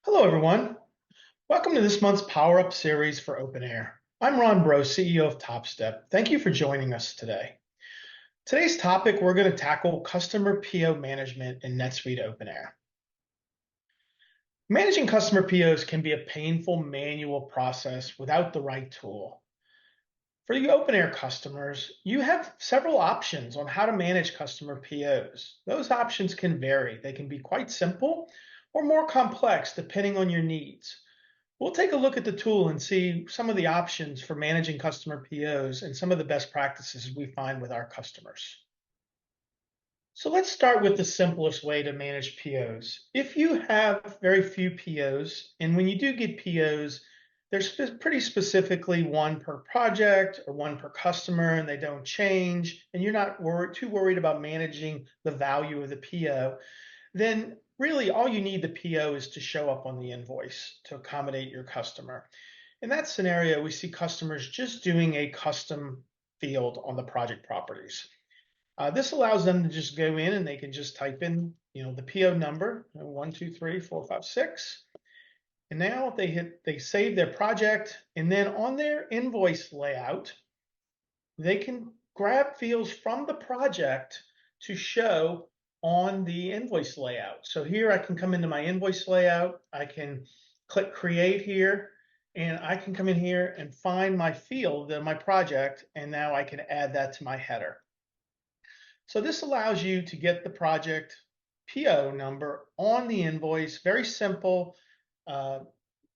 Hello, everyone. Welcome to this month's Power Up series for OpenAir. I'm Ron Bro, CEO of TopStep. Thank you for joining us today. Today's topic, we're going to tackle customer PO management in NetSuite OpenAir. Managing customer POs can be a painful manual process without the right tool. For you OpenAir customers, you have several options on how to manage customer POs. Those options can vary. They can be quite simple or more complex depending on your needs. We'll take a look at the tool and see some of the options for managing customer POs and some of the best practices we find with our customers. So let's start with the simplest way to manage POs. If you have very few POs, and when you do get POs, there's pretty specifically one per project or one per customer, and they don't change, and you're not too worried about managing the value of the PO, then really all you need the PO is to show up on the invoice to accommodate your customer. In that scenario, we see customers just doing a custom field on the project properties. This allows them to just go in and they can just type in, the PO number, 1, 2, 3, 4, 5, 6. And now they save their project, and then on their invoice layout, they can grab fields from the project to show on the invoice layout. So here I can come into my invoice layout, I can click create here, and I can come in here and find my field my project, and now I can add that to my header. So this allows you to get the project PO number on the invoice, very simple,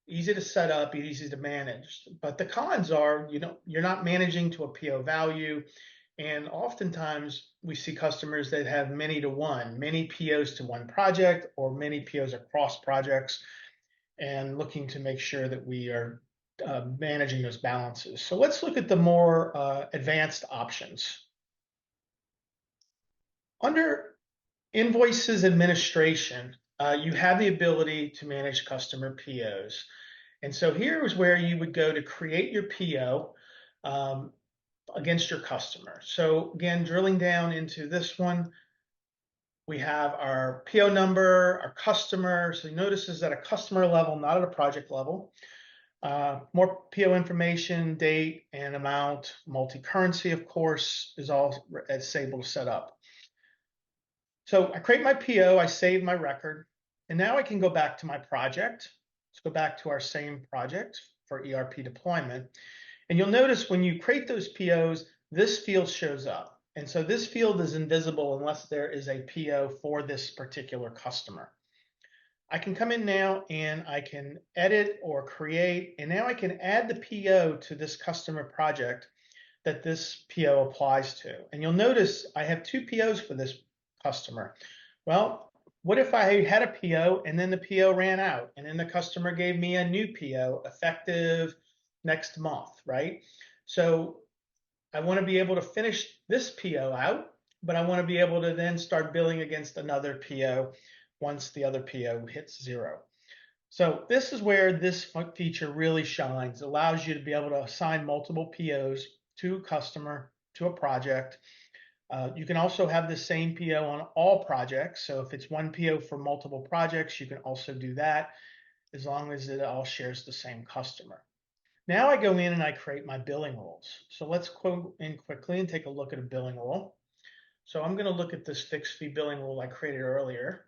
easy to set up, easy to manage. But the cons are, you're not managing to a PO value. And oftentimes we see customers that have many to one, many POs to one project or many POs across projects, and looking to make sure that we are managing those balances. So let's look at the more advanced options. Under invoices administration, you have the ability to manage customer POs. And so here is where you would go to create your PO against your customer. So again, drilling down into this one, we have our PO number, our customer. So notice is at a customer level, not at a project level. More PO information, date and amount, multi-currency, of course, is all able to set up. So I create my PO, I save my record, and now I can go back to my project. Let's go back to our same project for ERP deployment. And you'll notice when you create those POs, this field shows up. And so this field is invisible unless there is a PO for this particular customer. I can come in now and I can edit or create, and now I can add the PO to this customer project that this PO applies to. And you'll notice I have two POs for this customer. Well, what if I had a PO and then the PO ran out and then the customer gave me a new PO effective next month, right? So I want to be able to finish this PO out, but I want to be able to then start billing against another PO once the other PO hits zero. So this is where this feature really shines. It allows you to be able to assign multiple POs to a customer, to a project. You can also have the same PO on all projects. So if it's one PO for multiple projects, you can also do that as long as it all shares the same customer. Now I go in and I create my billing rules. So let's go in quickly and take a look at a billing rule. So I'm going to look at this fixed fee billing rule I created earlier.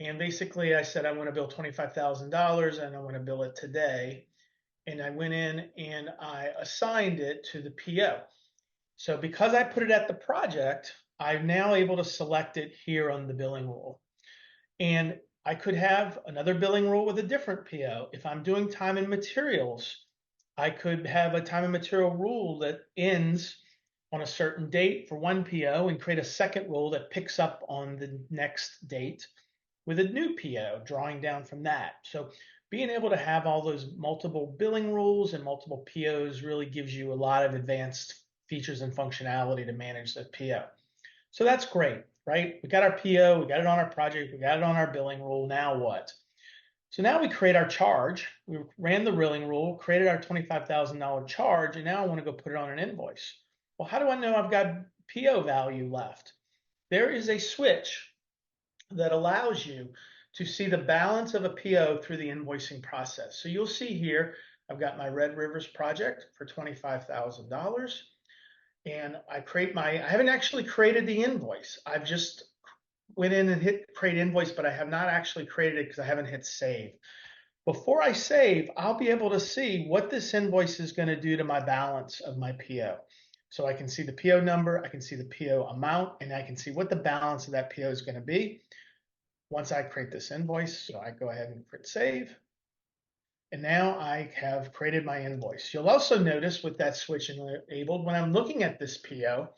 And basically I said I want to bill $25,000 and I want to bill it today. And I went in and I assigned it to the PO. So because I put it at the project, I'm now able to select it here on the billing rule. And I could have another billing rule with a different PO. If I'm doing time and materials, I could have a time and material rule that ends on a certain date for one PO and create a second rule that picks up on the next date with a new PO, drawing down from that. So being able to have all those multiple billing rules and multiple POs really gives you a lot of advanced features and functionality to manage the PO. So that's great, right? We got our PO, we got it on our project, we got it on our billing rule. Now what? So now we create our charge. We ran the billing rule, created our $25,000 charge, and now I want to go put it on an invoice. Well, how do I know I've got PO value left? There is a switch that allows you to see the balance of a PO through the invoicing process. So you'll see here, I've got my Red Rivers project for $25,000. And I haven't actually created the invoice. I've just went in and hit create invoice, but I have not actually created it because I haven't hit save. Before I save, I'll be able to see what this invoice is going to do to my balance of my PO. So I can see the PO number, I can see the PO amount, and I can see what the balance of that PO is going to be once I create this invoice. So I go ahead and hit save. And now I have created my invoice. You'll also notice with that switch enabled, when I'm looking at this PO,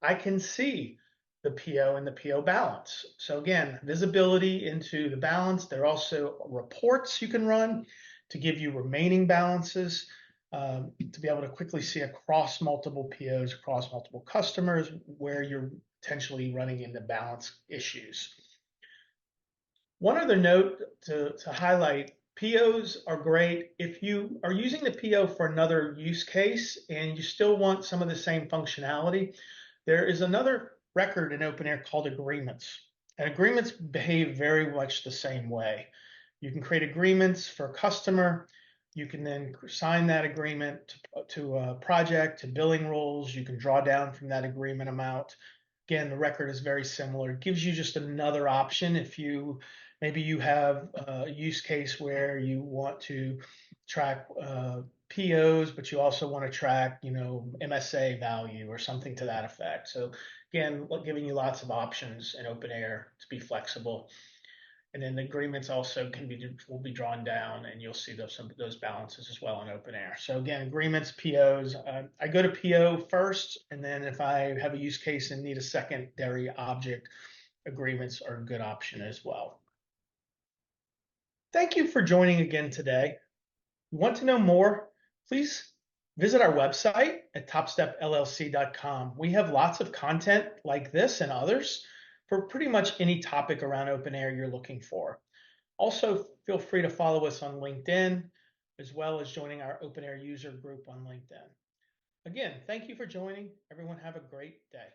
I can see the PO and the PO balance. So again, visibility into the balance. There are also reports you can run to give you remaining balances, to be able to quickly see across multiple POs, across multiple customers, where you're potentially running into balance issues. One other note to highlight, POs are great if you are using the PO for another use case and you still want some of the same functionality. There is another record in OpenAir called agreements, and agreements behave very much the same way. You can create agreements for a customer. You can then sign that agreement to a project, to billing rules. You can draw down from that agreement amount. Again, the record is very similar. It gives you just another option if maybe you have a use case where you want to track POs, but you also want to track, MSA value or something to that effect. So again, giving you lots of options in OpenAir to be flexible. And then the agreements also will be drawn down, and you'll see some of those balances as well in OpenAir. So again, agreements, POs. I go to PO first, and then if I have a use case and need a secondary object, agreements are a good option as well. Thank you for joining again today. If you want to know more, please visit our website at topstepllc.com. We have lots of content like this and others for pretty much any topic around OpenAir you're looking for. Also, feel free to follow us on LinkedIn, as well as joining our OpenAir user group on LinkedIn. Again, thank you for joining. Everyone have a great day.